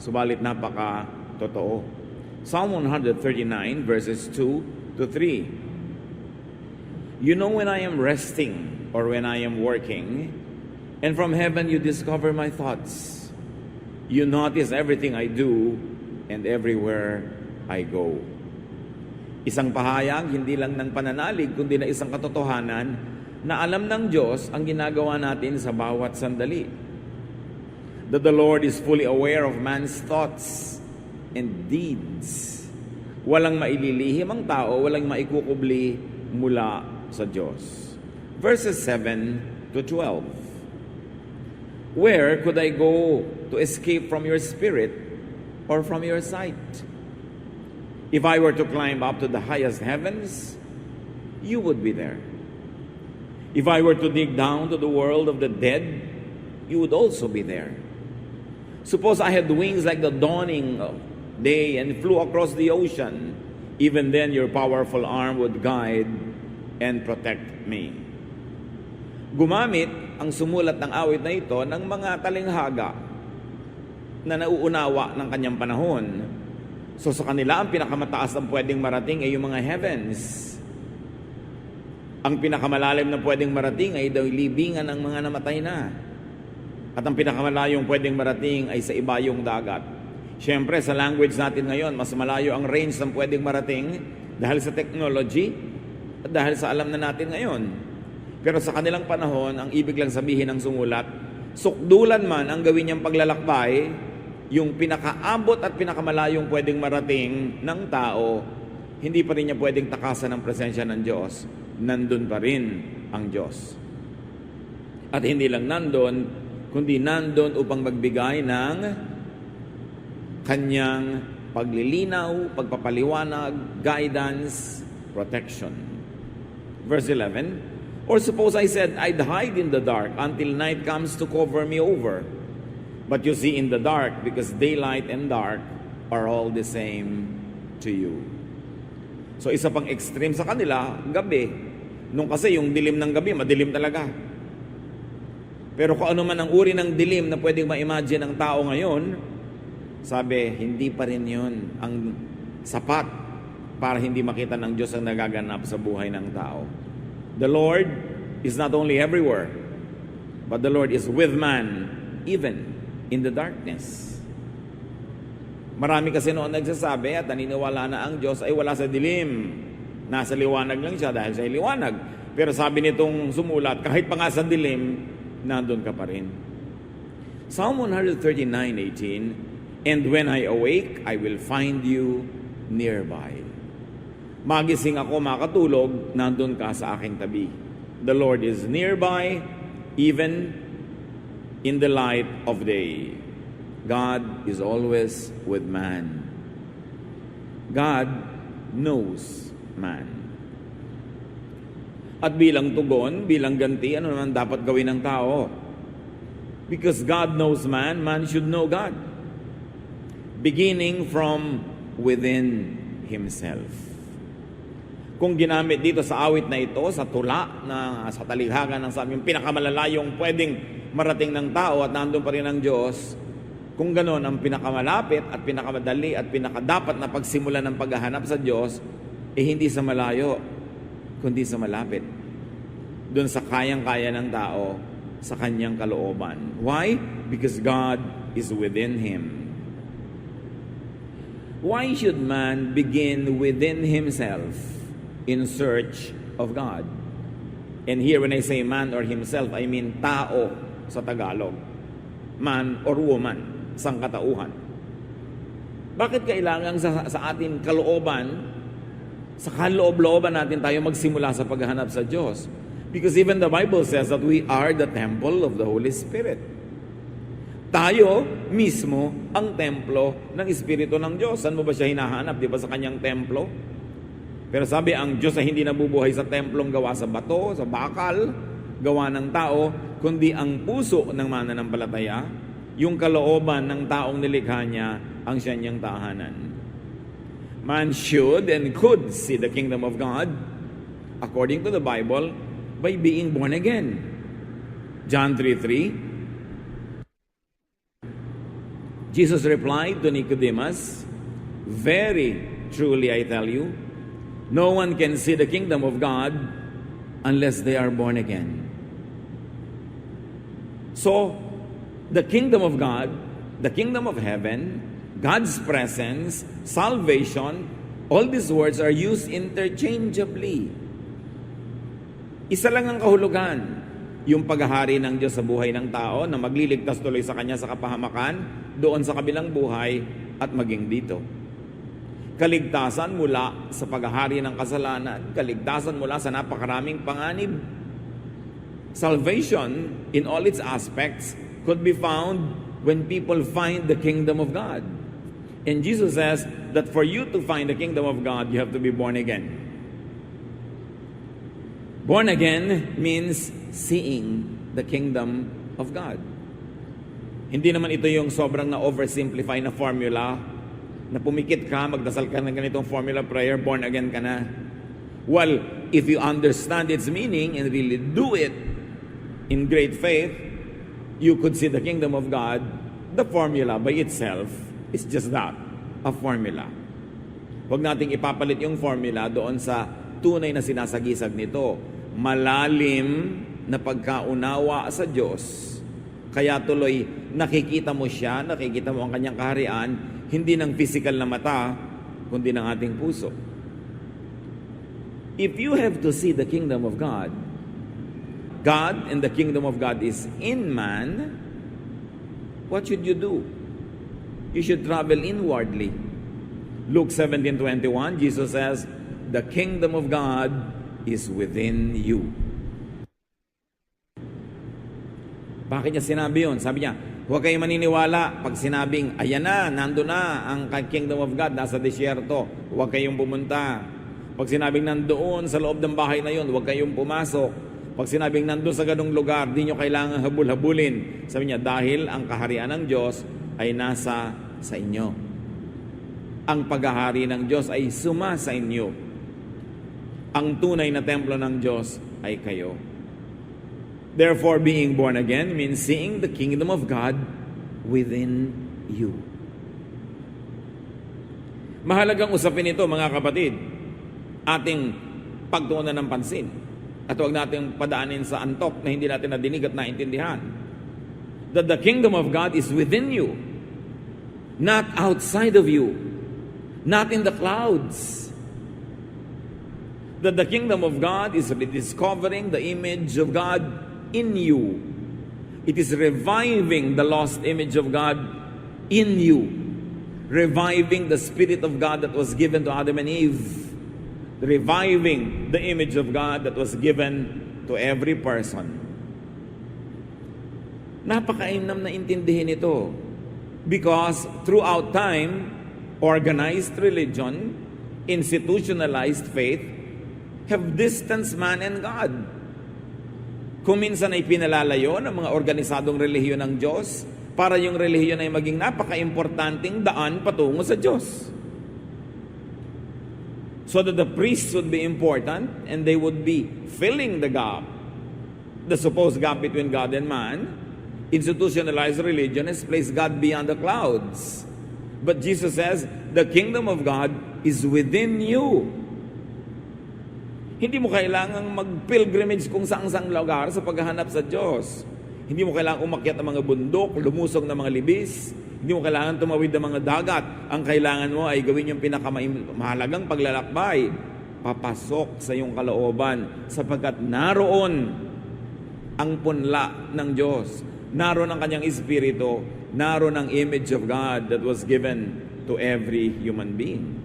subalit napaka-totoo. Psalm 139 verses 2 to 3. You know when I am resting or when I am working, and from heaven you discover my thoughts. You notice everything I do and everywhere I go. Isang pahayag, hindi lang ng pananalig, kundi na isang katotohanan na alam ng Diyos ang ginagawa natin sa bawat sandali. That the Lord is fully aware of man's thoughts and deeds. Walang maililihim ang tao, walang maikukubli mula sa Diyos. Verses 7 to 12. Where could I go to escape from your spirit or from your sight? If I were to climb up to the highest heavens, you would be there. If I were to dig down to the world of the dead, you would also be there. Suppose I had wings like the dawning of day and flew across the ocean, even then your powerful arm would guide and protect me. Gumamit ang sumulat ng awit na ito ng mga talinghaga na nauunawa ng kanyang panahon. So sa kanila, ang pinakamataas na pwedeng marating ay yung mga heavens. Ang pinakamalalim na pwedeng marating ay daw libingan ng mga namatay na. At ang pinakamalayong pwedeng marating ay sa ibayong dagat. Siyempre, sa language natin ngayon, mas malayo ang range ng pwedeng marating dahil sa technology at dahil sa alam na natin ngayon. Pero sa kanilang panahon, ang ibig lang sabihin ng sumulat, sukdulan man ang gawin niyang paglalakbay, yung pinakaabot at pinakamalayong pwedeng marating ng tao, hindi pa rin niya pwedeng takasan ng presensya ng Diyos. Nandun pa rin ang Diyos. At hindi lang nandun, kundi nandun upang magbigay ng kanyang paglilinaw, pagpapaliwanag, guidance, protection. Verse 11, or suppose I said, I'd hide in the dark until night comes to cover me over. But you see in the dark, because daylight and dark are all the same to you. So isa pang extreme sa kanila, gabi. Nung kasi yung dilim ng gabi, madilim talaga. Pero kung ano man ang uri ng dilim na pwedeng ma-imagine ng tao ngayon, sabi, hindi pa rin yun ang sapat para hindi makita ng Diyos ang nagaganap sa buhay ng tao. The Lord is not only everywhere, but the Lord is with man, even in the darkness. Marami kasi noon nagsasabi at naniniwala na ang Diyos ay wala sa dilim. Nasa liwanag lang siya dahil siya ay liwanag. Pero sabi nitong sumulat, kahit pa nga sa dilim, nandun ka pa rin. Psalm 139:18, and when I awake, I will find you nearby. Magising ako, makatulog, nandun ka sa aking tabi. The Lord is nearby, even in the light of day. God is always with man. God knows man. At bilang tugon, bilang ganti, ano naman dapat gawin ng tao? Because God knows man, man should know God. Beginning from within himself. Kung ginamit dito sa awit na ito, sa tula, na sa talighagan ng sabi, yung pinakamalalayong pwedeng marating ng tao at nandun pa rin ang Diyos, kung gano'n ang pinakamalapit at pinakamadali at pinakadapat na pagsimula ng paghahanap sa Diyos, hindi sa malayo, kundi sa malapit. Doon sa kayang-kaya ng tao, sa kanyang kalooban. Why? Because God is within him. Why should man begin within himself in search of God? And here when I say man or himself, I mean tao sa Tagalog. Man or woman, sangkatauhan. Bakit kailangan sa ating kalooban, sa kaloob-looban natin tayo magsimula sa paghahanap sa Diyos? Because even the Bible says that we are the temple of the Holy Spirit. Tayo mismo ang templo ng Espiritu ng Diyos. Saan mo ba siya hinahanap? Di ba sa kanyang templo? Pero sabi, ang Diyos ay hindi nabubuhay sa templong gawa sa bato, sa bakal, gawa ng tao, kundi ang puso ng mananampalataya, yung kalooban ng taong nilikha niya, ang siya niyang tahanan. Man should and could see the kingdom of God, according to the Bible, by being born again. John 3:3, Jesus replied to Nicodemus, "Very truly I tell you, no one can see the kingdom of God unless they are born again." So, the kingdom of God, the kingdom of heaven, God's presence, salvation, all these words are used interchangeably. Isa lang ang kahulugan, yung paghahari ng Diyos sa buhay ng tao na magliligtas tuloy sa Kanya sa kapahamakan, doon sa kabilang buhay at maging dito. Kaligtasan mula sa paghahari ng kasalanan, kaligtasan mula sa napakaraming panganib. Salvation in all its aspects could be found when people find the kingdom of God. And Jesus says that for you to find the kingdom of God, you have to be born again. Born again means seeing the kingdom of God. Hindi naman ito yung sobrang na-oversimplify na formula na pumikit ka, magdasal ka ng ganitong formula prayer, born again ka na. Well, if you understand its meaning and really do it in great faith, you could see the kingdom of God. The formula by itself is just that, a formula. Huwag nating ipapalit yung formula doon sa tunay na sinasagisag nito. Malalim na pagkaunawa sa Diyos. Kaya tuloy nakikita mo siya, nakikita mo ang kanyang kaharian, hindi ng physical na mata, kundi ng ating puso. If you have to see the kingdom of God, God and the kingdom of God is in man, what should you do? You should travel inwardly. Luke 17:21, Jesus says, "The kingdom of God is within you." Bakit niya sinabi yun? Sabi niya, huwag kayong maniniwala pag sinabing, ayan na, nando na ang kingdom of God, nasa disyerto. Huwag kayong pumunta. Pag sinabing nandoon sa loob ng bahay na yun, huwag kayong pumasok. Pag sinabing nandoon sa ganung lugar, di nyo kailangan habul-habulin. Sabi niya, dahil ang kaharian ng Diyos ay nasa sa inyo. Ang paghahari ng Diyos ay suma sa inyo. Ang tunay na templo ng Diyos ay kayo. Therefore, being born again means seeing the kingdom of God within you. Mahalagang usapin ito, mga kapatid, ating pagtuunan ng pansin. At huwag natin padaanin sa antok na hindi natin nadinig at naintindihan. That the kingdom of God is within you, not outside of you, not in the clouds. That the kingdom of God is rediscovering the image of God in you. It is reviving the lost image of God in you. Reviving the Spirit of God that was given to Adam and Eve. Reviving the image of God that was given to every person. Napakainam na intindihin ito. Because throughout time, organized religion, institutionalized faith, have distanced man and God. Kung minsan ay pinalalayo ng mga organisadong relihiyon ng Diyos para yung relihiyon ay maging napaka-importanting daan patungo sa Diyos. So that the priests would be important and they would be filling the gap, the supposed gap between God and man. Institutionalized religion has placed God beyond the clouds. But Jesus says, the kingdom of God is within you. Hindi mo kailangang mag-pilgrimage kung saang-saang lugar sa paghahanap sa Diyos. Hindi mo kailangang umakyat ng mga bundok, lumusong ng mga libis. Hindi mo kailangan tumawid ng mga dagat. Ang kailangan mo ay gawin yung pinakamahalagang paglalakbay. Papasok sa iyong kalooban sapagkat naroon ang punla ng Diyos. Naroon ang kanyang espiritu. Naroon ang image of God that was given to every human being.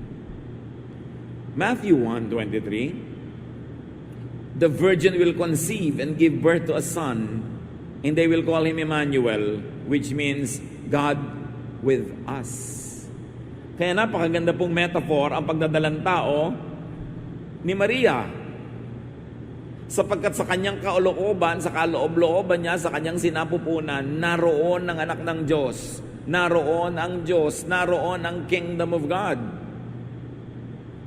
Matthew 1:23, the virgin will conceive and give birth to a son, and they will call him Emmanuel, which means God with us. Kaya napakaganda pong metaphor ang pagdadalang tao ni Maria. Sapagkat sa kanyang kalooban, sa kaloob-looban niya, sa kanyang sinapupunan, naroon ang anak ng Diyos. Naroon ang Diyos. Naroon ang kingdom of God.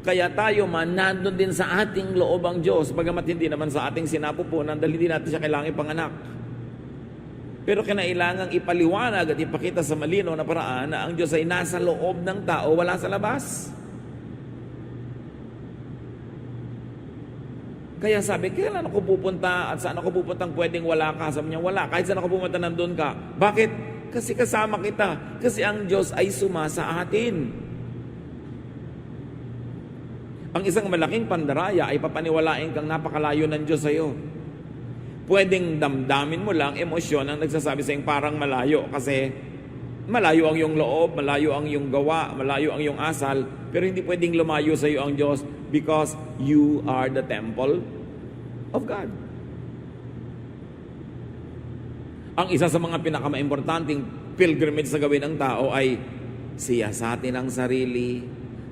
Kaya tayo man, nandun din sa ating loob ang Diyos, bagamat hindi naman sa ating sinapupunan dahil hindi natin siya kailangan ipanganak. Pero kinailangang ipaliwanag at ipakita sa malinaw na paraan na ang Diyos ay nasa loob ng tao, wala sa labas. Kaya sabi, kailan ako pupunta at saan ako pupuntang pwedeng wala ka? Sabi niya, wala. Kahit saan ako pumunta, nandun ka. Bakit? Kasi kasama kita. Kasi ang Diyos ay sumasa atin. Ang isang malaking pandaraya ay papaniwalain kang napakalayo ng Diyos sa iyo. Pwedeng damdamin mo lang emosyon ang nagsasabi sa parang malayo kasi malayo ang iyong loob, malayo ang iyong gawa, malayo ang iyong asal, pero hindi pwedeng lumayo sa iyo ang Diyos because you are the temple of God. Ang isa sa mga pinakamaimportanteng pilgrimage sa gawin ng tao ay siyasatin ang sarili,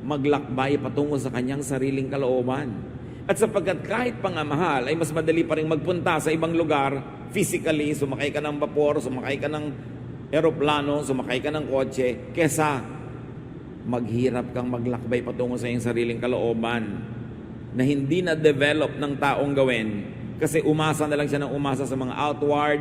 maglakbay patungo sa kanyang sariling kalooban. At sapagkat kahit pangamahal ay mas madali pa rin magpunta sa ibang lugar physically, sumakay ka ng vapor, sumakay ka ng eroplano, sumakay ka ng kotse, kesa maghirap kang maglakbay patungo sa iyong sariling kalooban na hindi na-develop ng taong gawin kasi umasa na lang siya ng umasa sa mga outward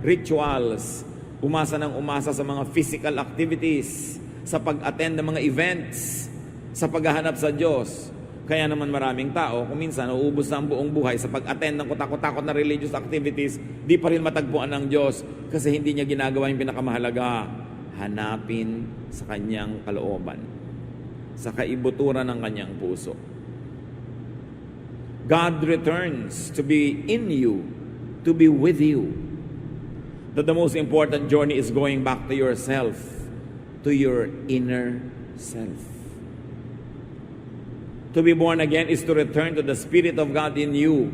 rituals, umasa ng umasa sa mga physical activities, sa pag-attend ng mga events, sa paghahanap sa Diyos. Kaya naman maraming tao, kung minsan nauubos na ang buong buhay sa pag-attend ng kutakot-takot na religious activities, di pa rin matagpuan ng Diyos kasi hindi niya ginagawa yung pinakamahalaga. Hanapin sa kanyang kalooban, sa kaibuturan ng kanyang puso. God returns to be in you, to be with you. That the most important journey is going back to yourself, to your inner self. To be born again is to return to the Spirit of God in you.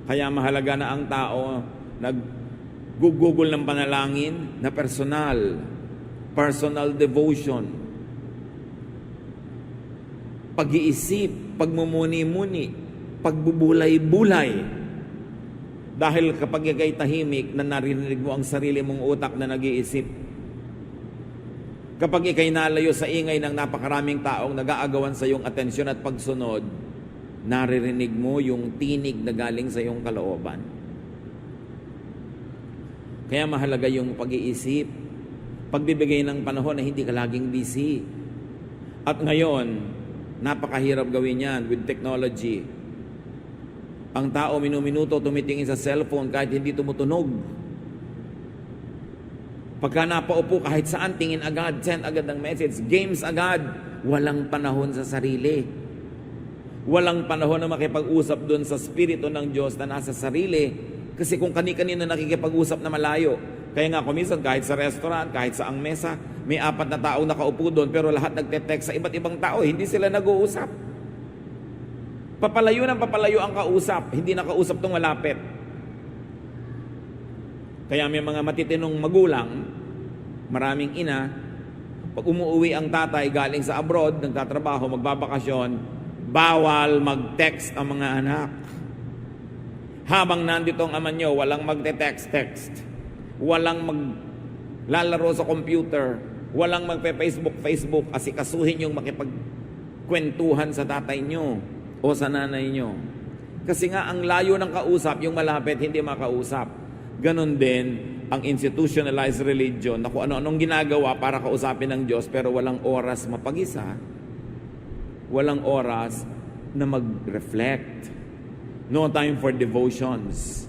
Kaya mahalaga na ang tao naggugugol ng panalangin na personal devotion, pag-iisip, pagmumuni-muni, pagbubulay-bulay. Dahil kapag ikay tahimik na narinig mo ang sarili mong utak na nag-iisip, kapag ikay nalayo sa ingay ng napakaraming taong nag-aagawan sa iyong atensyon at pagsunod, naririnig mo yung tinig na galing sa iyong kalooban. Kaya mahalaga yung pag-iisip, pagbibigay ng panahon na hindi ka laging busy. At ngayon, napakahirap gawin yan with technology. Ang tao minuminuto tumitingin sa cellphone kahit hindi tumutunog. Pagka napaupo kahit saan, tingin agad, send agad ng message, games agad. Walang panahon sa sarili. Walang panahon na makipag-usap doon sa Espiritu ng Diyos na nasa sarili. Kasi kung kani-kanino nakikipag-usap na malayo. Kaya nga kuminsan kahit sa restaurant, kahit sa ang mesa, may 4 na tao nakaupo doon pero lahat nagte-text sa iba't ibang tao, hindi sila nag-uusap. Papalayo ng papalayo ang kausap, hindi nakausap tong malapit. Kaya may mga matitinong magulang, maraming ina, pag umuwi ang tatay galing sa abroad, nagtatrabaho, magbabakasyon, bawal mag-text ang mga anak. Habang nandito ang ama nyo, walang magte-text, walang maglalaro sa computer, walang magpe-Facebook, asikasuhin yung makipagkwentuhan sa tatay nyo o sa nanay nyo. Kasi nga ang layo ng kausap, yung malapit, hindi makausap. Ganon din ang institutionalized religion na kung ano-anong ginagawa para kausapin ng Diyos pero walang oras mapag-isa, walang oras na mag-reflect. No time for devotions,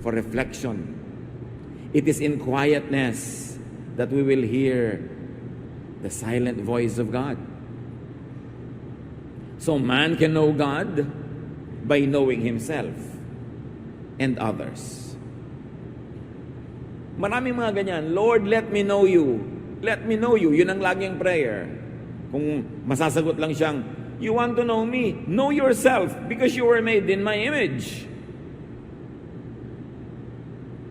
for reflection. It is in quietness that we will hear the silent voice of God. So man can know God by knowing himself and others. Maraming mga ganyan, Lord, let me know you. Let me know you. Yun ang laging prayer. Kung masasagot lang siyang, you want to know me? Know yourself because you were made in my image.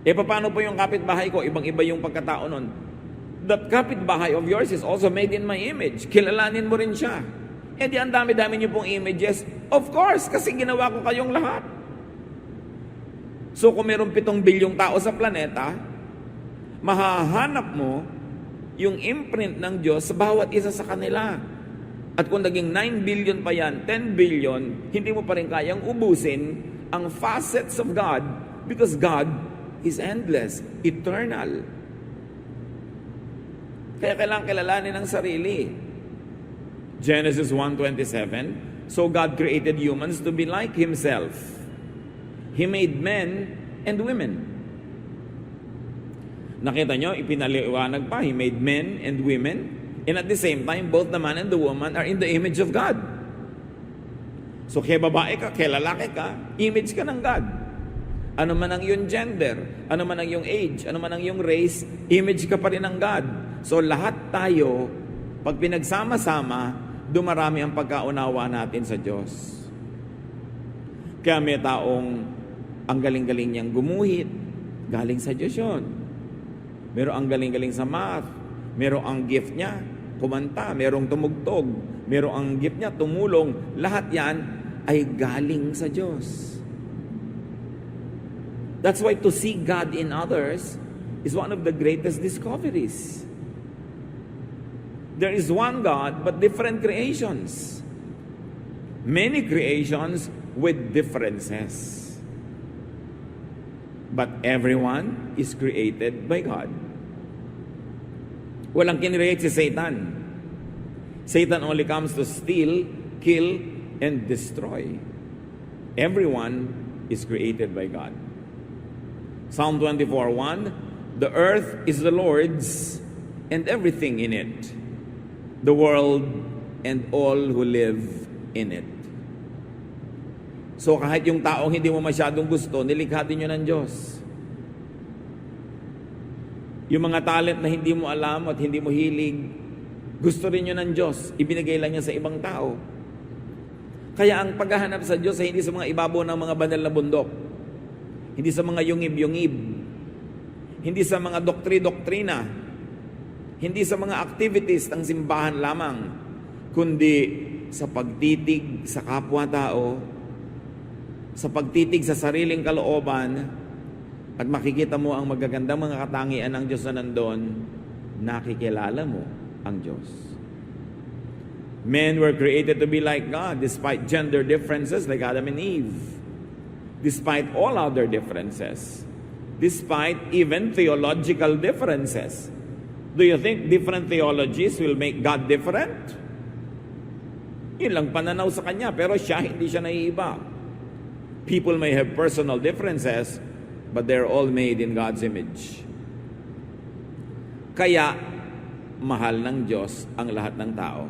Paano po yung kapitbahay ko? Ibang-iba yung pagkatao nun. That kapitbahay of yours is also made in my image. Kilalanin mo rin siya. Di ang dami-dami niyo pong images. Of course, kasi ginawa ko kayong lahat. So kung mayroong 7 bilyong tao sa planeta, mahahanap mo yung imprint ng Diyos sa bawat isa sa kanila. At kung naging 9 billion pa yan, 10 billion, hindi mo pa rin kayang ubusin ang facets of God because God is endless, eternal. Kaya kailangan kilalanin ang sarili. Genesis 1:27, so God created humans to be like Himself. He made men and women. Nakita nyo, ipinaliwanag pa, He made men and women. And at the same time, both the man and the woman are in the image of God. So kaya babae ka, kaya lalaki ka, image ka ng God. Ano man ang iyong gender, ano man ang iyong age, ano man ang iyong race, image ka pa rin ng God. So lahat tayo, pag pinagsama-sama, dumarami ang pagkaunawa natin sa Diyos. Kaya may taong ang galing-galing niyang gumuhit, galing sa Diyos yun. Meron ang galing-galing sa math, meron ang gift niya, kumanta, merong tumugtog, meron ang gift niya, tumulong. Lahat yan ay galing sa Diyos. That's why to see God in others is one of the greatest discoveries. There is one God, but different creations. Many creations with differences. But everyone is created by God. Walang kinreate si Satan. Satan only comes to steal, kill, and destroy. Everyone is created by God. Psalm 24:1, the earth is the Lord's and everything in it, the world and all who live in it. So kahit yung taong hindi mo masyadong gusto, nilikha din yun ng Diyos. Yung mga talent na hindi mo alam at hindi mo hilig, gusto rin yun ng Diyos. Ibinigay lang niya sa ibang tao. Kaya ang paghahanap sa Diyos ay hindi sa mga ibabaw ng mga banal na bundok. Hindi sa mga yungib-yungib. Hindi sa mga doktri-doktrina. Hindi sa mga activities ng simbahan lamang. Kundi sa pagtitig sa kapwa-tao, sa pagtitig sa sariling kalooban, at makikita mo ang magagandang mga katangian ng Diyos na nandun, nakikilala mo ang Diyos. Men were created to be like God despite gender differences like Adam and Eve. Despite all other differences. Despite even theological differences. Do you think different theologies will make God different? Yun lang pananaw sa Kanya, pero hindi siya naiiba. People may have personal differences, but they're all made in God's image. Kaya, mahal ng Diyos ang lahat ng tao.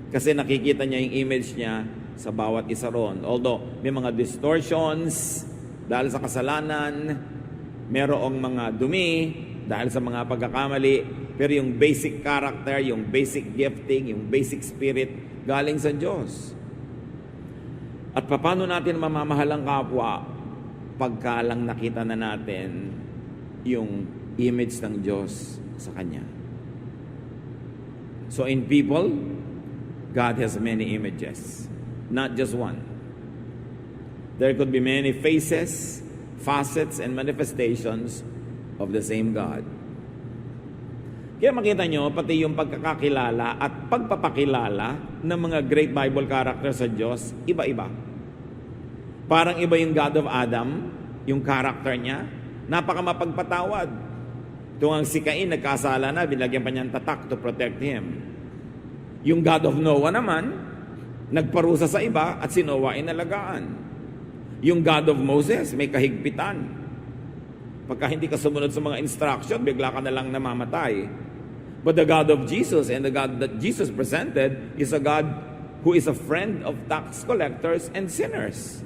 Kasi nakikita niya yung image niya sa bawat isa ron. Although, may mga distortions dahil sa kasalanan, merong mga dumi dahil sa mga pagkakamali, pero yung basic character, yung basic gifting, yung basic spirit, galing sa Diyos. At paano natin mamamahal ang kapwa pagka lang nakita na natin yung image ng Diyos sa Kanya. So in people, God has many images, not just one. There could be many faces, facets, and manifestations of the same God. Kaya makita nyo, pati yung pagkakakilala at pagpapakilala ng mga great Bible characters sa Diyos, iba-iba. Parang iba yung God of Adam, yung character niya, napakamapagpatawad. Kung ang si Cain nagkasala na, binagyan pa niyang tatak to protect him. Yung God of Noah naman, nagparusa sa iba at si Noah inalagaan. Yung God of Moses, may kahigpitan. Pagka hindi ka sumunod sa mga instruction, bigla ka na lang namamatay. But the God of Jesus and the God that Jesus presented is a God who is a friend of tax collectors and sinners.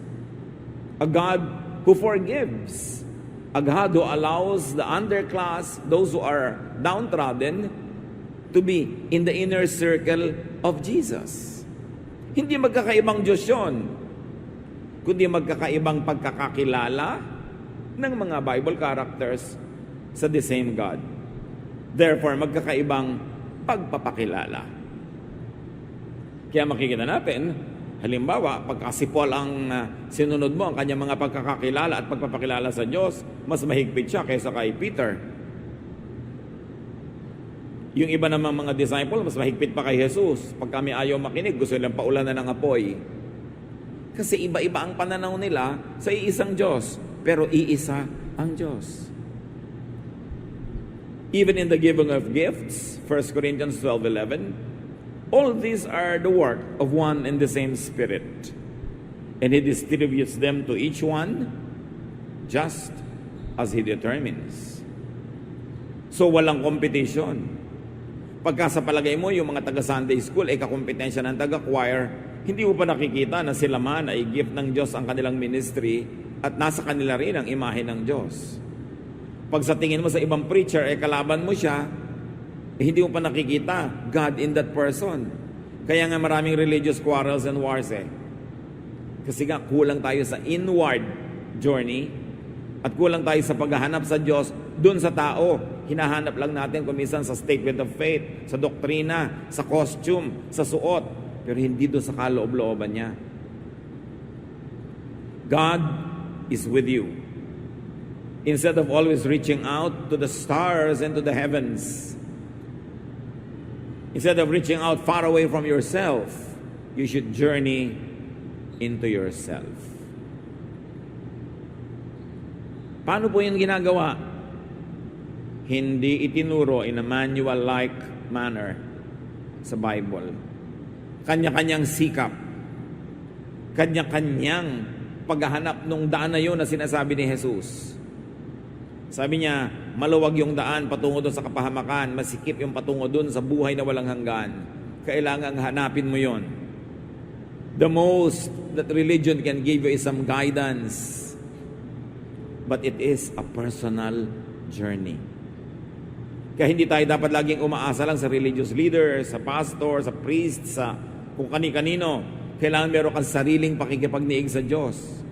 A God who forgives. A God who allows the underclass, those who are downtrodden, to be in the inner circle of Jesus. Hindi magkakaibang Diyos yun, kundi magkakaibang pagkakakilala ng mga Bible characters sa the same God. Therefore, magkakaibang pagpapakilala. Kaya makikita natin, halimbawa, pagka si Paul ang sinunod mo, ang kanyang mga pagkakakilala at pagpapakilala sa Diyos, mas mahigpit siya kaysa kay Peter. Yung iba namang mga disciple, mas mahigpit pa kay Jesus. Pag kami ayaw makinig, gusto nilang paulanan ng apoy. Kasi iba-iba ang pananaw nila sa iisang Diyos, pero iisa ang Diyos. Even in the giving of gifts, 1 Corinthians 12:11, all these are the work of one and the same Spirit, and He distributes them to each one just as He determines. So walang competition. Pagka sa palagay mo, yung mga taga-Sunday school ay kakompetensya ng taga-choir, hindi mo pa nakikita na sila man ay gift ng Diyos ang kanilang ministry at nasa kanila rin ang imahe ng Diyos. Pag sa tingin mo sa ibang preacher, kalaban mo siya, hindi mo pa nakikita God in that person. Kaya nga maraming religious quarrels and wars Kasi nga kulang tayo sa inward journey at kulang tayo sa paghahanap sa Diyos dun sa tao. Hinahanap lang natin kumisan sa statement of faith, sa doktrina, sa costume, sa suot, pero hindi doon sa kaloob-looban niya. God is with you. Instead of always reaching out to the stars and to the heavens, instead of reaching out far away from yourself, you should journey into yourself. Paano po yung ginagawa? Hindi itinuro in a manual-like manner sa Bible. Kanya-kanyang sikap, kanya-kanyang paghahanap ng daan na yun na sinasabi ni Jesus. Sabi niya, maluwag yung daan patungo doon sa kapahamakan, masikip yung patungo doon sa buhay na walang hanggan. Kailangan hanapin mo yon. The most that religion can give you is some guidance, but it is a personal journey. Kaya hindi tayo dapat laging umaasa lang sa religious leader, sa pastor, sa priest, sa kung kani-kanino. Kailangan meron kang sariling pakikipagniig sa Diyos,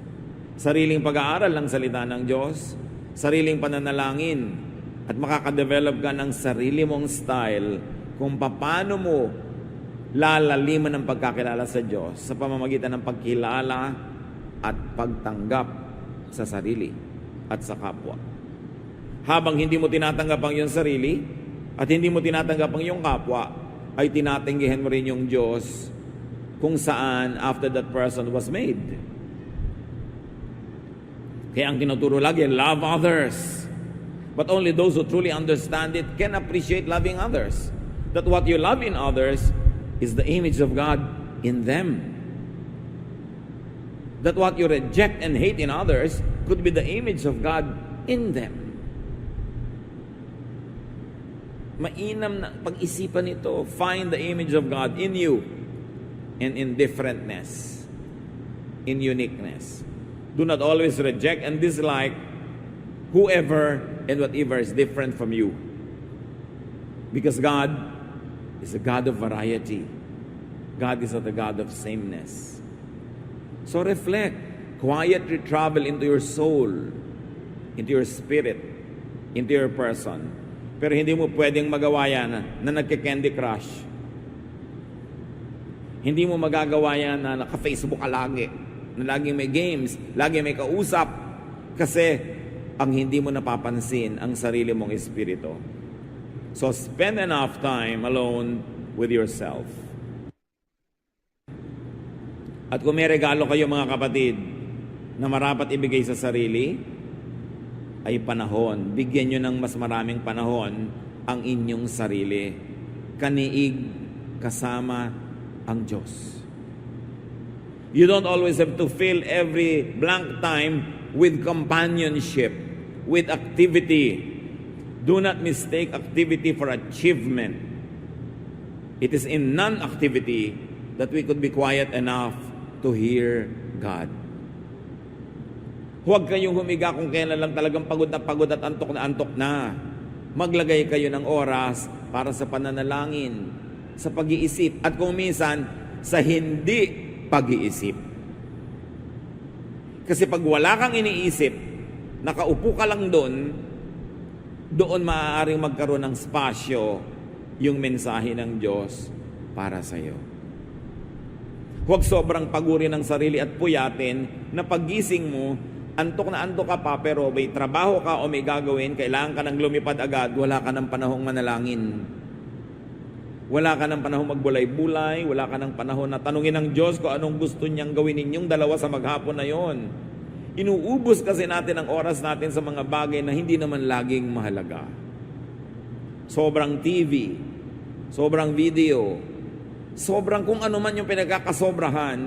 sariling pag-aaral ng salita ng Diyos, sariling pananalangin, at makakadevelop ka ng sarili mong style kung paano mo lalaliman ng pagkakilala sa Diyos sa pamamagitan ng pagkilala at pagtanggap sa sarili at sa kapwa. Habang hindi mo tinatanggap ang iyong sarili at hindi mo tinatanggap ang iyong kapwa, ay tinatanggihan mo rin yung Diyos kung saan after that person was made. Kaya ang tinuturo lagi, love others. But only those who truly understand it can appreciate loving others. That what you love in others is the image of God in them. That what you reject and hate in others could be the image of God in them. Mainam na pag-isipan ito. Find the image of God in you and in differentness, in uniqueness. Do not always reject and dislike whoever and whatever is different from you. Because God is a God of variety. God is not a God of sameness. So reflect. Quietly travel into your soul, into your spirit, into your person. Pero hindi mo pwedeng magawa yan na nagke-Candy Crush. Hindi mo magagawa yan na naka-Facebook ka lagi, na laging may games, laging may kausap, kasi ang hindi mo napapansin ang sarili mong espiritu. So spend enough time alone with yourself. At kung may regalo kayo mga kapatid na marapat ibigay sa sarili, ay panahon. Bigyan nyo ng mas maraming panahon ang inyong sarili. Kaniig kasama ang Diyos. You don't always have to fill every blank time with companionship, with activity. Do not mistake activity for achievement. It is in non-activity that we could be quiet enough to hear God. Huwag kayong humiga kung kailan lang talagang pagod at antok na. Maglagay kayo ng oras para sa pananalangin, sa pag-iisip, at kung minsan, sa hindi pag-iisip. Kasi pag wala kang iniisip, nakaupo ka lang doon maaaring magkaroon ng spasyo yung mensahe ng Diyos para sa iyo. Huwag sobrang paguri ng sarili at puyatin na paggising mo, antok na antok ka pa, pero may trabaho ka o may gagawin, kailangan ka nang lumipad agad, wala ka ng panahong manalangin. Wala ka ng panahong magbulay-bulay, wala ka ng panahon na tanungin ng Diyos kung anong gusto niyang gawin ninyong dalawa sa maghapon na yon. Inuubos kasi natin ang oras natin sa mga bagay na hindi naman laging mahalaga. Sobrang TV, sobrang video, sobrang kung ano man yung pinagkakasobrahan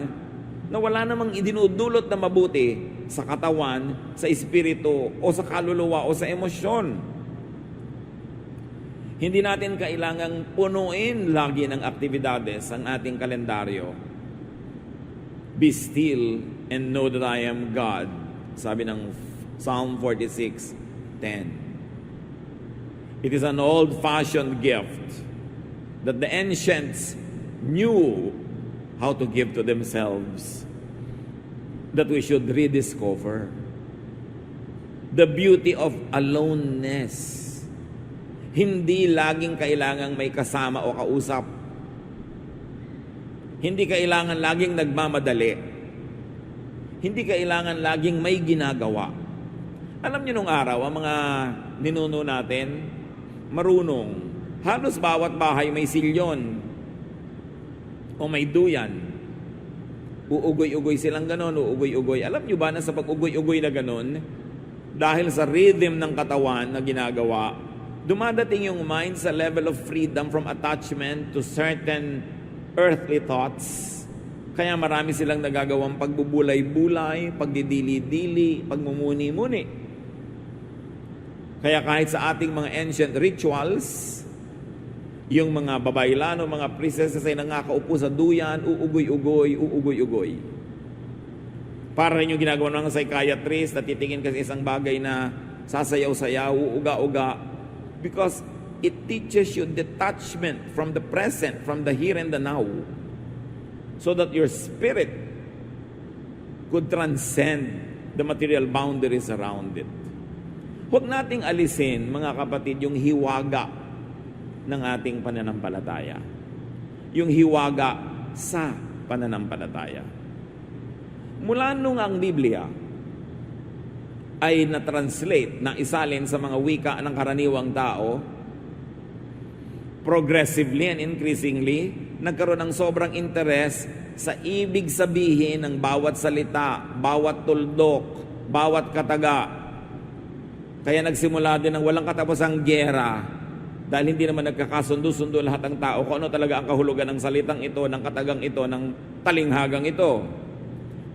na wala namang idinudulot na mabuti sa katawan, sa espiritu, o sa kaluluwa, o sa emosyon. Hindi natin kailangang punuin lagi ng aktibidades ang ating kalendaryo. Be still and know that I am God. Sabi ng Psalm 46:10. It is an old-fashioned gift that the ancients knew how to give to themselves, that we should rediscover the beauty of aloneness. Hindi laging kailangang may kasama o kausap. Hindi kailangan laging nagmamadali. Hindi kailangan laging may ginagawa. Alam niyo nung araw, ang mga ninuno natin, marunong. Halos bawat bahay may silyon o may duyan. Uugoy-ugoy silang ganon, uugoy-ugoy. Alam niyo ba na sa pag-ugoy-ugoy na ganon, dahil sa rhythm ng katawan na ginagawa, dumadating yung mind sa level of freedom from attachment to certain earthly thoughts. Kaya marami silang nagagawang pagbubulay-bulay, pagdidili-dili, pagmumuni-muni. Kaya kahit sa ating mga ancient rituals, yung mga babaylano, mga princesses ay nangakaupo sa duyan, uugoy-ugoy, uugoy-ugoy. Para rin yung ginagawa ng psychiatrist na titingin kasi isang bagay na sasayaw-sayaw, uuga-uga, because it teaches you detachment from the present, from the here and the now, so that your spirit could transcend the material boundaries around it. Huwag nating alisin, mga kapatid, yung hiwaga ng ating pananampalataya. Yung hiwaga sa pananampalataya. Mula nung ang Biblia ay na-translate, na isalin sa mga wika ng karaniwang tao, progressively and increasingly, nagkaroon ng sobrang interes sa ibig sabihin ng bawat salita, bawat tuldok, bawat kataga. Kaya nagsimula din ng walang katapusang giyera dahil hindi naman nagkakasundo-sundo lahat ng tao kung ano talaga ang kahulugan ng salitang ito, ng katagang ito, ng talinghagang ito.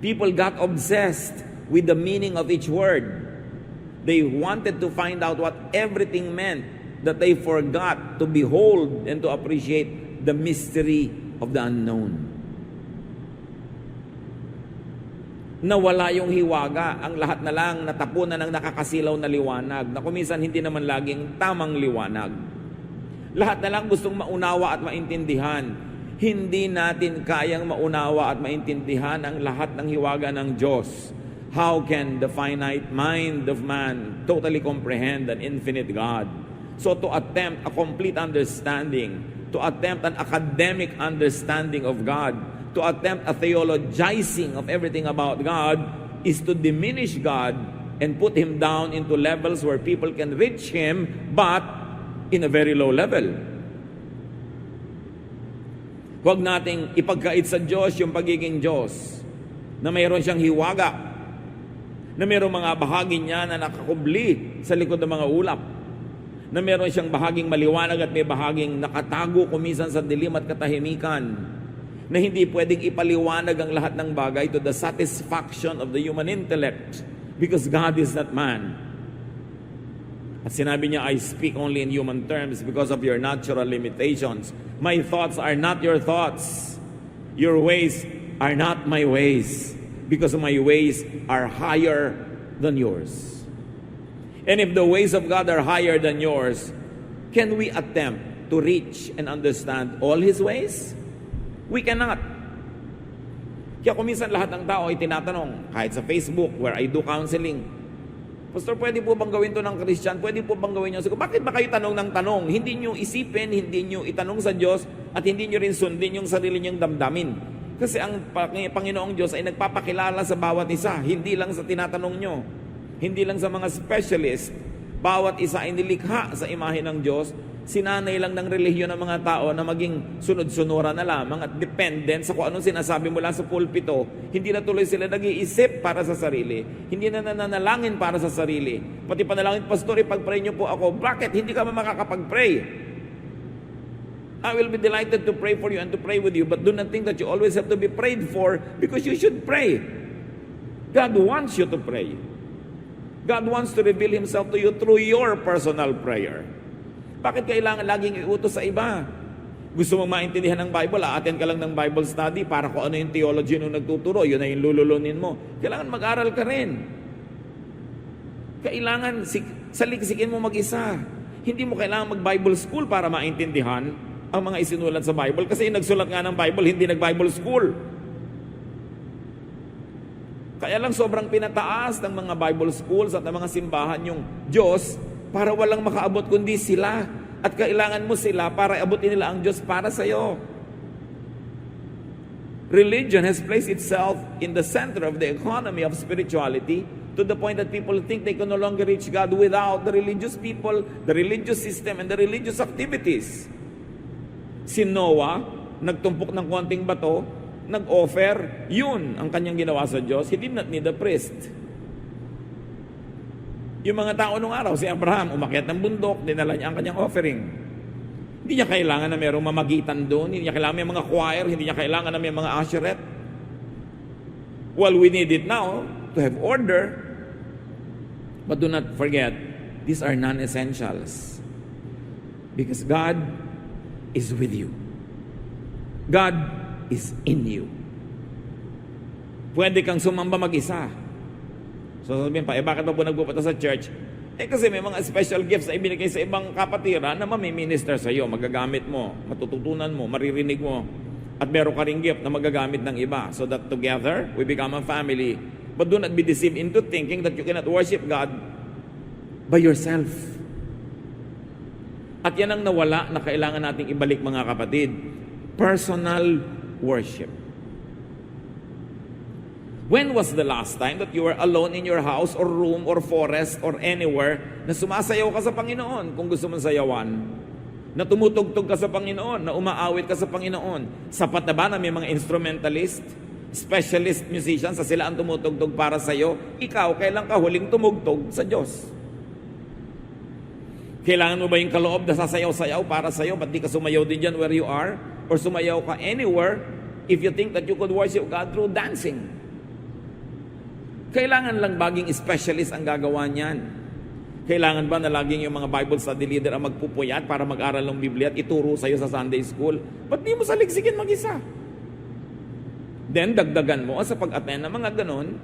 People got obsessed with the meaning of each word. They wanted to find out what everything meant, that they forgot to behold and to appreciate the mystery of the unknown. Nawala yung hiwaga, ang lahat na lang natapunan ng nakakasilaw na liwanag, na kuminsan hindi naman laging tamang liwanag. Lahat na lang gustong maunawa at maintindihan. Hindi natin kayang maunawa at maintindihan ang lahat ng hiwaga ng Diyos. How can the finite mind of man totally comprehend an infinite God? So to attempt a complete understanding, to attempt an academic understanding of God, to attempt a theologizing of everything about God, is to diminish God and put Him down into levels where people can reach Him, but in a very low level. Huwag nating ipagkait sa Diyos yung pagiging Diyos, na mayroon siyang hiwaga, na mayroong mga bahagi niya na nakakubli sa likod ng mga ulap, na meron siyang bahaging maliwanag at may bahaging nakatago kumisan sa dilim at katahimikan, na hindi pwedeng ipaliwanag ang lahat ng bagay to the satisfaction of the human intellect, because God is not man. At sinabi niya, I speak only in human terms because of your natural limitations. My thoughts are not your thoughts. Your ways are not my ways, because my ways are higher than yours. And if the ways of God are higher than yours, can we attempt to reach and understand all His ways? We cannot. Kaya kuminsan lahat ng tao ay tinatanong, kahit sa Facebook where I do counseling, Pastor, pwede po bang gawin to ng Christian? Pwede po bang gawin nyo? So, bakit ba kayo tanong ng tanong? Hindi nyo isipin, hindi nyo itanong sa Diyos, at hindi nyo rin sundin yung sarili nyong damdamin. Kasi ang Panginoong Diyos ay nagpapakilala sa bawat isa, hindi lang sa tinatanong nyo. Hindi lang sa mga specialist. Bawat isa ay nilikha sa imahe ng Diyos. Sinanay lang ng relihiyon ng mga tao na maging sunod-sunura na lamang at dependent sa kung anong sinasabi mula sa pulpito. Hindi na tuloy sila nag-iisip para sa sarili. Hindi na nananalangin para sa sarili. Pati panalangin, Pastor, ipag-pray niyo po ako. Bakit? Hindi ka ba makakapag-pray? I will be delighted to pray for you and to pray with you, but do not think that you always have to be prayed for because you should pray. God wants you to pray. God wants to reveal Himself to you through your personal prayer. Bakit kailangan laging iutos sa iba? Gusto mong maintindihan ng Bible, attend ka lang ng Bible study para kung ano yung theology nung nagtuturo, yun na yung lululunin mo. Kailangan mag-aral ka rin. Kailangan saliksikin mo mag-isa. Hindi mo kailangan mag-Bible school para maintindihan ang mga isinulat sa Bible. Kasi yung nagsulat nga ng Bible, hindi nag-Bible school. Kaya lang sobrang pinataas ng mga Bible schools at ng mga simbahan yung Diyos para walang makaabot kundi sila. At kailangan mo sila para abutin nila ang Diyos para sa iyo. Religion has placed itself in the center of the economy of spirituality to the point that people think they can no longer reach God without the religious people, the religious system, and the religious activities. Si Noah, nagtumpok ng konting bato, nag-offer, yun ang kanyang ginawa sa Diyos. He did not need a priest. Yung mga tao nung araw, si Abraham, umakyat ng bundok, dinala niya ang kanyang offering. Hindi niya kailangan na mayroong mamagitan doon, hindi niya kailangan may mga choir, hindi niya kailangan na may mga usherette. Well, we need it now to have order. But do not forget, these are non-essentials. Because God is with you. God is in you. Pwede kang sumamba mag-isa. So sabihin pa, bakit pa po nagpupunta sa church? Kasi may mga special gifts na ibinigay sa ibang kapatiran na mamiminister sa iyo, magagamit mo, matututunan mo, maririnig mo. At meron ka ring gift na magagamit ng iba. So that together, we become a family. But do not be deceived into thinking that you cannot worship God by yourself. At yan ang nawala na kailangan nating ibalik, mga kapatid. Personal worship. When was the last time that you were alone in your house or room or forest or anywhere na sumasayaw ka sa Panginoon kung gusto mong sayawan? Na tumutugtog ka sa Panginoon, na umaawit ka sa Panginoon? Sapat na ba na may mga instrumentalist, specialist musicians sa sila ang tumutugtog para sa iyo? Ikaw, kailan ka huling tumugtog sa Diyos? Kailangan mo ba yung kaloob na sasayaw-sayaw para sa iyo? Ba't di ka sumayaw din dyan where you are? Or sumayaw ka anywhere if you think that you could worship God through dancing? Kailangan lang baging specialist ang gagawa niyan. Kailangan ba na laging yung mga Bible study leader ang magpupuyat para mag-aral ng Biblia at ituro sa'yo sa Sunday school? Ba't di mo saligsigin mag-isa? Then, dagdagan mo sa pag-attend ng mga ganon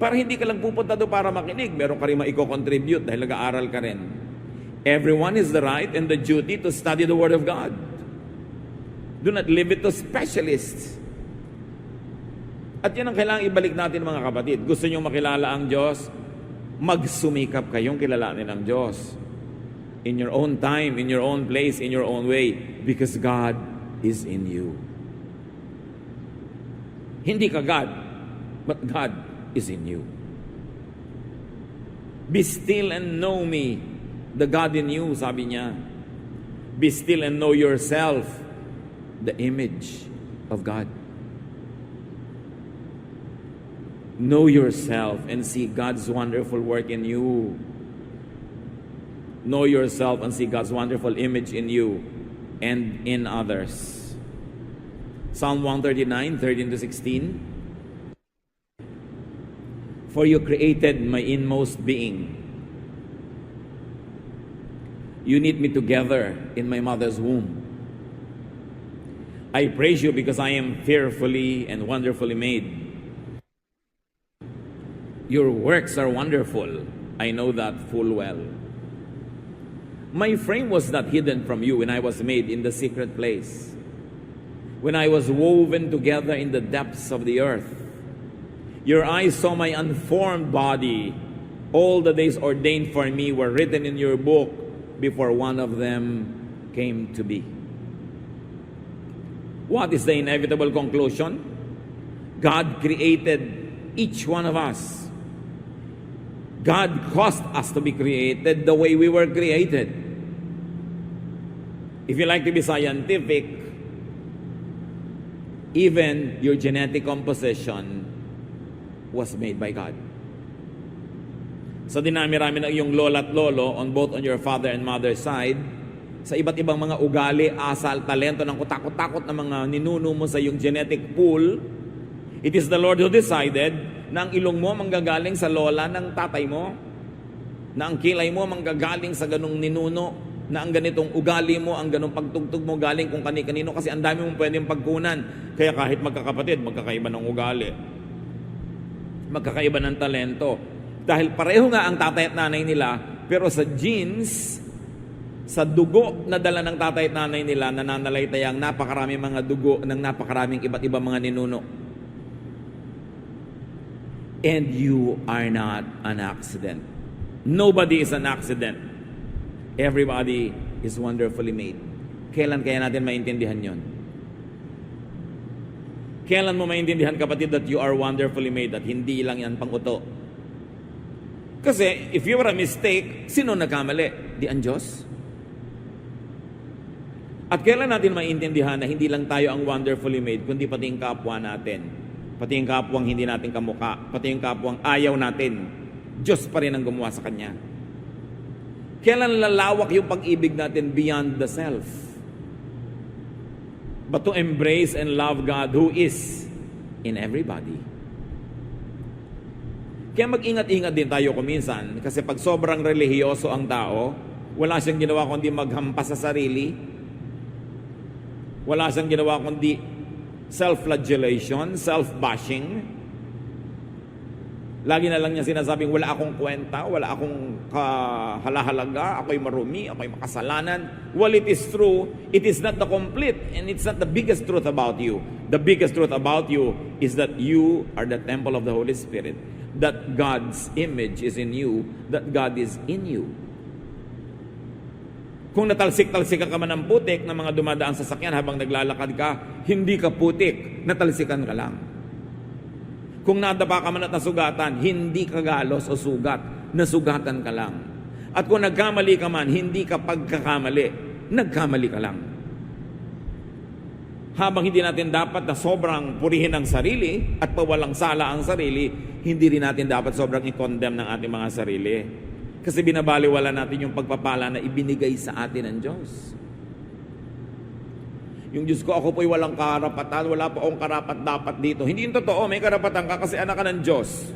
para hindi ka lang pupunta doon para makinig. Meron ka rin maiko-contribute dahil nag-aaral ka rin. Everyone has the right and the duty to study the Word of God. Do not leave it to specialists. At yan ang kailangang ibalik natin, mga kapatid. Gusto nyo makilala ang Diyos? Magsumikap kayong kilalanin ang Diyos. In your own time, in your own place, in your own way. Because God is in you. Hindi ka God, but God is in you. Be still and know me, the God in you, sabi niya. Be still and know yourself, the image of God. Know yourself and see God's wonderful work in you. Know yourself and see God's wonderful image in you and in others. Psalm 139, 13-16. For you created my inmost being. You knit me together in my mother's womb. I praise you because I am fearfully and wonderfully made. Your works are wonderful. I know that full well. My frame was not hidden from you when I was made in the secret place, when I was woven together in the depths of the earth. Your eyes saw my unformed body. All the days ordained for me were written in your book before one of them came to be. What is the inevitable conclusion? God created each one of us. God caused us to be created the way we were created. If you like to be scientific, even your genetic composition was made by God. Sa dinami-rami ng iyong lola at lolo, on your father and mother's side, sa iba't ibang mga ugali, asal, talento ng kutakot-takot na mga ninuno mo sa iyong genetic pool, it is the Lord who decided na ang ilong mo manggagaling sa lola ng tatay mo, na ang kilay mo manggagaling sa ganong ninuno, na ang ganitong ugali mo, ang ganong pagtugtog mo galing kung kani-kanino, kasi ang dami mong pwedeng pagkunan. Kaya kahit magkakapatid, magkakaiba ng ugali, magkakaiba ng talento. Dahil pareho nga ang tatay at nanay nila, pero sa genes, sa dugo na dala ng tatay at nanay nila, nananalaytay ang napakaraming mga dugo ng napakaraming iba't ibang mga ninuno. And you are not an accident. Nobody is an accident. Everybody is wonderfully made. Kailan kaya natin maintindihan yon? Kailan mo maintindihan, kapatid, that you are wonderfully made, at hindi lang yan pang-uto? Kasi if you were a mistake, sino nagkamali? Di ang Diyos? At kailan natin maintindihan na hindi lang tayo ang wonderfully made, kundi pati yung kapwa natin, pati yung kapwang hindi natin kamuka, pati yung kapwang ayaw natin, Diyos pa rin ang gumawa sa Kanya. Kailan lalawak yung pag-ibig natin beyond the self? But to embrace and love God who is in everybody. Kaya mag-ingat-ingat din tayo kuminsan, kasi pag sobrang relihiyoso ang tao, wala siyang ginawa kundi maghampas sa sarili, wala siyang ginawa kundi self-flagellation, self-bashing. Lagi na lang niya sinasabing, wala akong kwenta, wala akong kahalahalaga, ako'y marumi, ako'y makasalanan. Well, it is true, it is not the complete, and it's not the biggest truth about you. The biggest truth about you is that you are the temple of the Holy Spirit, that God's image is in you, that God is in you. Kung natalsik-talsikan ka man ng putik ng mga dumadaan sa sakyan habang naglalakad ka, hindi ka putik, natalsikan ka lang. Kung nadapa ka man at nasugatan, hindi ka galos o sugat, nasugatan ka lang. At kung nagkamali ka man, hindi ka pagkakamali, nagkamali ka lang. Habang hindi natin dapat na sobrang purihin ang sarili at pawalang sala ang sarili, hindi rin natin dapat sobrang i-condemn ng ating mga sarili. Kasi binabaliwala natin yung pagpapala na ibinigay sa atin ng Diyos. Yung Diyos ko, ako po'y walang karapatan, wala pa akong karapat-dapat dito. Hindi yung totoo, may karapatan ka kasi anak ka ng Diyos.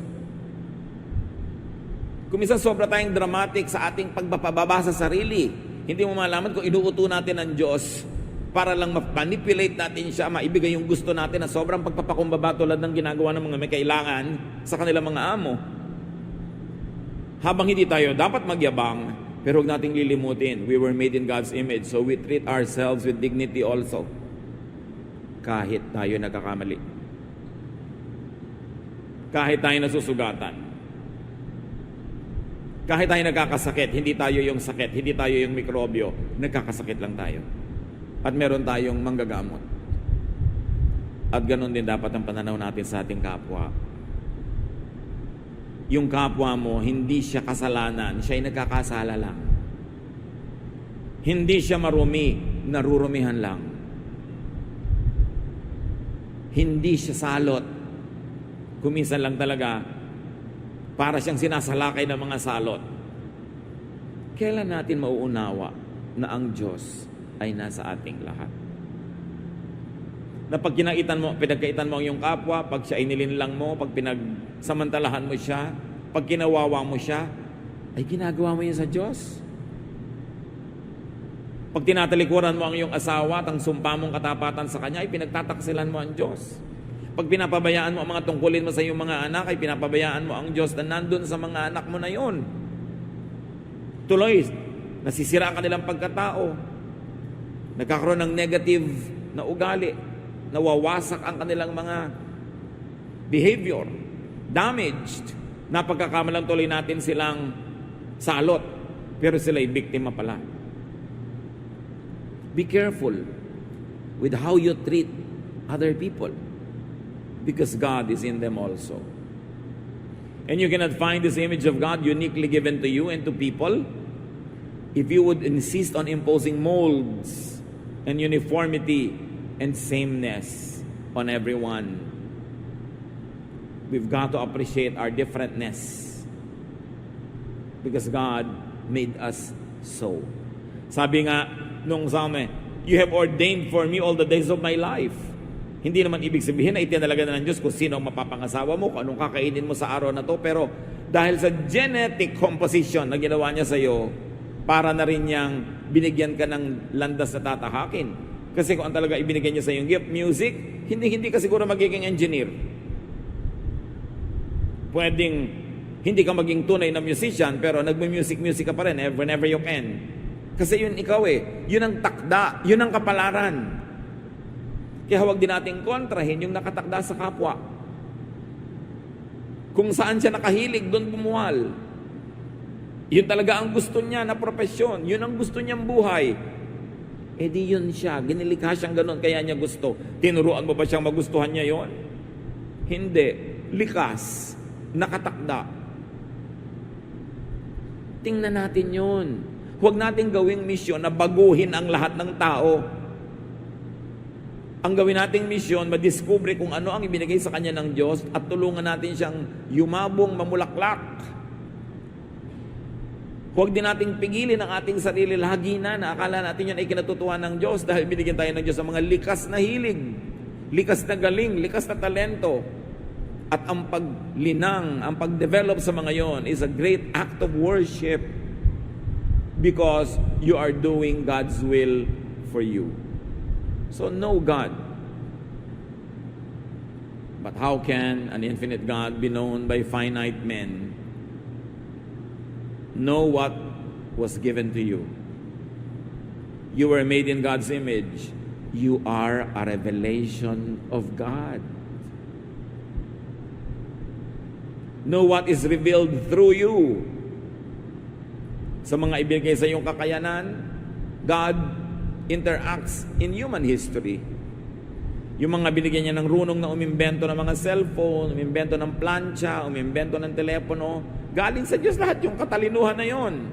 Kung minsan sobra tayong dramatic sa ating pagpapababa sa sarili, hindi mo malaman kung inuuto natin ng Diyos para lang ma-manipulate natin siya, maibigay yung gusto natin na sobrang pagpapakumbaba tulad ng ginagawa ng mga may kailangan sa kanilang mga amo. Habang hindi tayo dapat magyabang, pero huwag nating lilimutin, we were made in God's image, so we treat ourselves with dignity also. Kahit tayo nagkakamali. Kahit tayo nasusugatan. Kahit tayo nagkakasakit, hindi tayo yung sakit, hindi tayo yung mikrobyo, nagkakasakit lang tayo. At meron tayong manggagamot. At ganun din dapat ang pananaw natin sa ating kapwa. Yung kapwa mo, hindi siya kasalanan, siya'y nagkakasala lang. Hindi siya marumi, narurumihan lang. Hindi siya salot. Kuminsan lang talaga, para siyang sinasalakay ng mga salot. Kailan natin mauunawa na ang Diyos ay nasa ating lahat? Na pag kinaitan mo, pinagkaitan mo ang iyong kapwa, pag siya ay nilinlang mo, pag pinagsamantalahan mo siya, pag kinawawa mo siya, ay ginagawa mo yun sa Diyos. Pag tinatalikuran mo ang iyong asawa at ang sumpa mong katapatan sa kanya, ay pinagtataksilan mo ang Diyos. Pag pinapabayaan mo ang mga tungkulin mo sa iyong mga anak, ay pinapabayaan mo ang Diyos na nandun sa mga anak mo na yun. Tuloy, nasisira ang kanilang pagkatao. Nagkakaroon ng negative na ugali. Nawawasak ang kanilang mga behavior. Damaged. Napagkakamalang tuloy natin silang salot. Pero sila'y biktima pala. Be careful with how you treat other people. Because God is in them also. And you cannot find this image of God uniquely given to you and to people if you would insist on imposing molds and uniformity and sameness on everyone. We've got to appreciate our differentness because God made us so. Sabi nga nung Psalm, you have ordained for me all the days of my life. Hindi naman ibig sabihin na itinalaga na ng Diyos kung sino ang mapapangasawa mo, kung anong kakainin mo sa araw na to. Pero dahil sa genetic composition na ginawa niya sa iyo, para na rin niyang binigyan ka ng landas na tatahakin. Kasi kung ang talaga ibinigyan niya sa iyong gift, music, hindi ka siguro magiging engineer. Pwedeng hindi ka maging tunay na musician, pero nagme-music ka pa rin whenever you can. Kasi yun ikaw yun ang takda, yun ang kapalaran. Kaya huwag din nating kontrahin yung nakatakda sa kapwa. Kung saan siya nakahilig, doon bumuwal. Yun talaga ang gusto niya na propesyon. Yun ang gusto niyang buhay. Di yun siya. Ginilikha siyang ganun, kaya niya gusto. Tinuruan mo ba siyang magustuhan niya yon? Hindi. Likas. Nakatakda. Tingnan natin yun. Huwag natin gawing misyon na baguhin ang lahat ng tao. Ang gawin nating misyon, madiskubre kung ano ang ibinigay sa kanya ng Diyos at tulungan natin siyang yumabong, mamulaklak. Huwag din nating pigilin ang ating sarili lagi na akala natin yan ay kinatutuwa ng Diyos dahil binigyan tayo ng Diyos ng mga likas na hilig, likas na galing, likas na talento. At ang paglinang, ang pagdevelop sa mga yon is a great act of worship because you are doing God's will for you. So know God. But how can an infinite God be known by finite men? Know what was given to you. You were made in God's image. You are a revelation of God. Know what is revealed through you. Sa mga ibigay sa iyong kakayanan, God interacts in human history. Yung mga binigyan niya ng runong na umimbento ng mga cellphone, umimbento ng plancha, umimbento ng telepono, galing sa Diyos lahat yung katalinuhan na yon.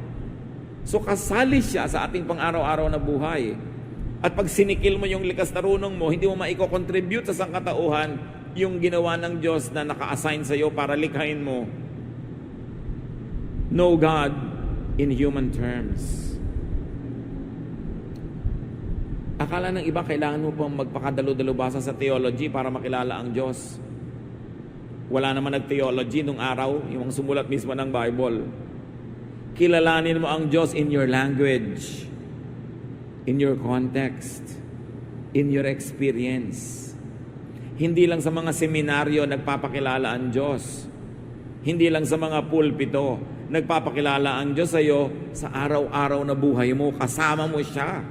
So kasali siya sa ating pang-araw-araw na buhay. At pag sinikil mo yung likas na runong mo, hindi mo maiko-contribute sa sangkatauhan yung ginawa ng Diyos na naka-assign sa iyo para likhain mo. Know God in human terms. Akala ng iba, kailangan mo pang magpakadalo-dalubasa sa theology para makilala ang Diyos. Wala naman nag-theology nung araw, yung sumulat mismo ng Bible. Kilalanin mo ang Diyos in your language, in your context, in your experience. Hindi lang sa mga seminaryo nagpapakilala ang Diyos. Hindi lang sa mga pulpito nagpapakilala ang Diyos sa iyo sa araw-araw na buhay mo. Kasama mo siya.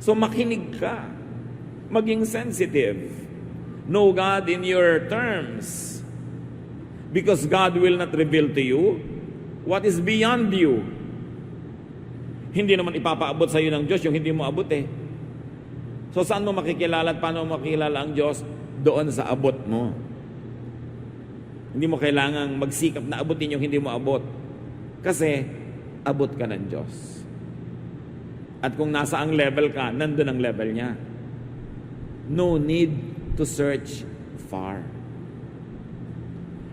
So makinig ka. Maging sensitive. Know God in your terms. Because God will not reveal to you what is beyond you. Hindi naman ipapaabot sa iyo ng Diyos yung hindi mo abot So saan mo makikilala at paano mo makikilala ang Diyos? Doon sa abot mo. Hindi mo kailangang magsikap na abutin yung hindi mo abot. Kasi abot ka ng Diyos. At kung nasa ang level ka, nandun ang level niya. No need to search far.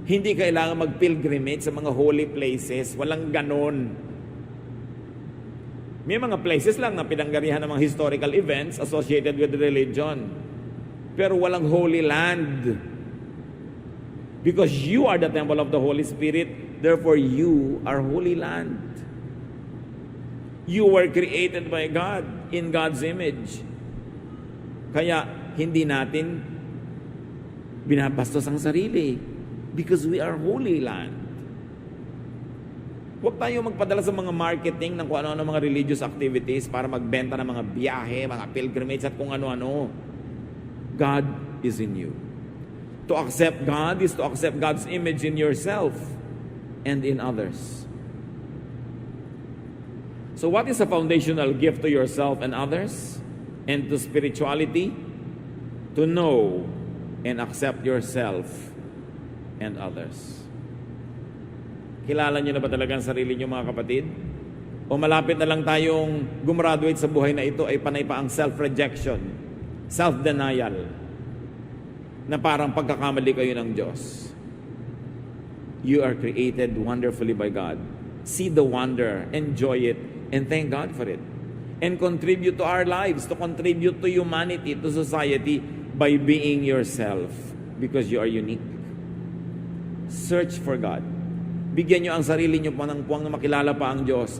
Hindi kailangan mag-pilgrimage sa mga holy places. Walang ganon. May mga places lang na pinanggarihan ng mga historical events associated with religion. Pero walang holy land. Because you are the temple of the Holy Spirit, therefore you are holy land. You were created by God in God's image. Kaya hindi natin binabastos ang sarili because we are holy land. Huwag tayo magpadala sa mga marketing ng kung ano-ano mga religious activities para magbenta ng mga biyahe, mga pilgrimage at kung ano-ano. God is in you. To accept God is to accept God's image in yourself and in others. So what is a foundational gift to yourself and others and to spirituality? To know and accept yourself and others. Kilala niyo na ba talaga ang sarili niyo, mga kapatid? O o malapit na lang tayong gumraduate sa buhay na ito ay panay pa ang self-rejection, self-denial, na parang pagkakamali kayo ng Diyos. You are created wonderfully by God. See the wonder, enjoy it, and thank God for it. And contribute to our lives, to contribute to humanity, to society, by being yourself, because you are unique. Search for God. Bigyan nyo ang sarili nyo pa ng puwang na makilala pa ang Diyos.